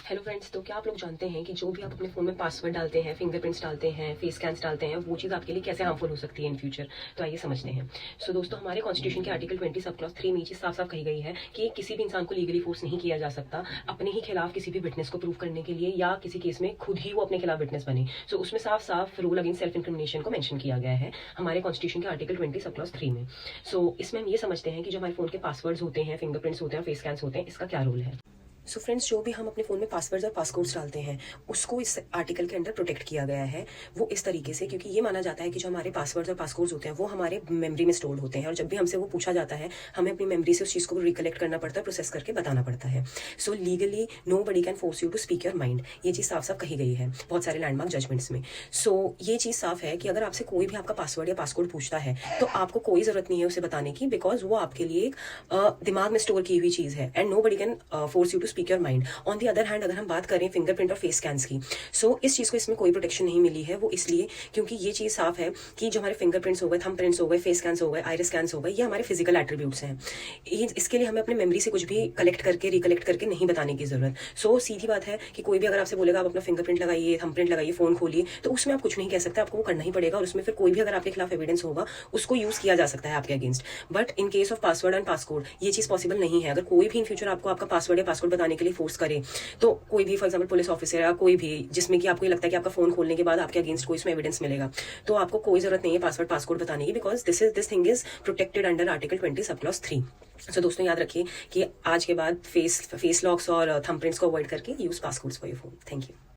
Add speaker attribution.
Speaker 1: Hello friends, तो क्या आप लोग जानते हैं कि जो भी आप अपने फ़ोन में पासवर्ड डालते हैं, फिंगरप्रिंट्स डालते हैं, फेस स्कैन्स डालते हैं, वो चीज़ आपके लिए कैसे हार्मफुल हो सकती है इन फ्यूचर। तो आइए समझते हैं। दोस्तों, हमारे कॉन्स्टिट्यूशन के आर्टिकल 20 सब क्लॉज 3 में ये चीज़ साफ साफ कही गई है कि किसी भी इंसान को लीगली फोर्स नहीं किया जा सकता अपने ही खिलाफ किसी भी विटनेस को प्रूव करने के लिए, या किसी केस में खुद ही वो अपने खिलाफ विटनेस बने। उसमें साफ साफ रूल अगेंस्ट सेल्फ इंक्रिमिनेशन को मेंशन किया गया है हमारे कॉन्स्टिट्यूशन के आर्टिकल 20 सब क्लॉज 3 में। इसमें हम ये समझते हैं कि जो हमारे फ़ोन के पासवर्ड्स होते हैं, फिंगरप्रिंट्स होते हैं, फेस स्कैन्स होते हैं, इसका क्या रोल है। फ्रेंड्स, जो भी हम अपने फ़ोन में पासवर्ड्स और पासकोड्स डालते हैं उसको इस आर्टिकल के अंदर प्रोटेक्ट किया गया है। वो इस तरीके से, क्योंकि ये माना जाता है कि जो हमारे पासवर्ड्स और पासकोड्स होते हैं वो हमारे मेमोरी में स्टोर्ड होते हैं, और जब भी हमसे वो पूछा जाता है हमें अपनी मेमोरी से उस चीज़ को रिकलेक्ट करना पड़ता है, प्रोसेस करके बताना पड़ता है। Legally nobody can force you to speak your mind, ये चीज़ साफ साफ कही गई है बहुत सारे लैंडमार्क जजमेंट्स में। ये चीज़ साफ है कि अगर आपसे कोई भी आपका पासवर्ड या पासकोड पूछता है तो आपको कोई ज़रूरत नहीं है उसे बताने की, बिकॉज वो आपके लिए एक दिमाग में स्टोर की हुई चीज़ है, and nobody can force you to speak your mind. On the other hand, अगर हम बात करें फिंगरप्रिंट और फेस स्कैन्स की, इस चीज़ को इसमें कोई प्रोटेक्शन नहीं मिली है। वो इसलिए क्योंकि ये चीज़ साफ है कि जो हमारे फिंगरप्रिंट्स हो गए, थंब प्रिंट्स हो गए, फेस स्कैन्स हो गए, आइरिस स्कैन्स हो गए, ये हमारे फिजिकल एट्रीब्यूट्स हैं। इसके लिए हमें अपने मेमोरी से कुछ भी कलेक्ट करके रिकलेक्ट करके नहीं बताने की जरूरत। सीधी बात है कि कोई भी अगर आपसे बोलेगा आप अपना फिंगरप्रिंट लगाइए, थंब प्रिंट लगाइए, फोन खोलिए, तो उसमें आप कुछ नहीं कह सकते, आपको वो करना ही पड़ेगा, और उसमें फिर कोई भी अगर आपके खिलाफ एविडेंस होगा उसको यूज किया जा सकता है आपके against. But in case of password and passcode ये चीज़ पॉसिबल नहीं है। अगर कोई भी इन फ्यूचर आपको आपका पासवर्ड या पासकोड बताने के लिए फोर्स करे, तो कोई भी फॉर एग्जाम्पल पुलिस ऑफिसर या कोई भी जिसमें कि आपको ये लगता है कि आपका फोन खोलने के बाद आपके अगेंस्ट कोई इसमें एविडेंस मिलेगा, तो आपको कोई जरूरत नहीं है पासवर्ड पासकोड बताने की, because this thing is protected under article 20 sub clause 3। दोस्तों, याद रखिए कि आज के बाद फेस लॉक्स और थंबप्रिंट्स को अवॉइड करके use passcodes for your phone. Thank you.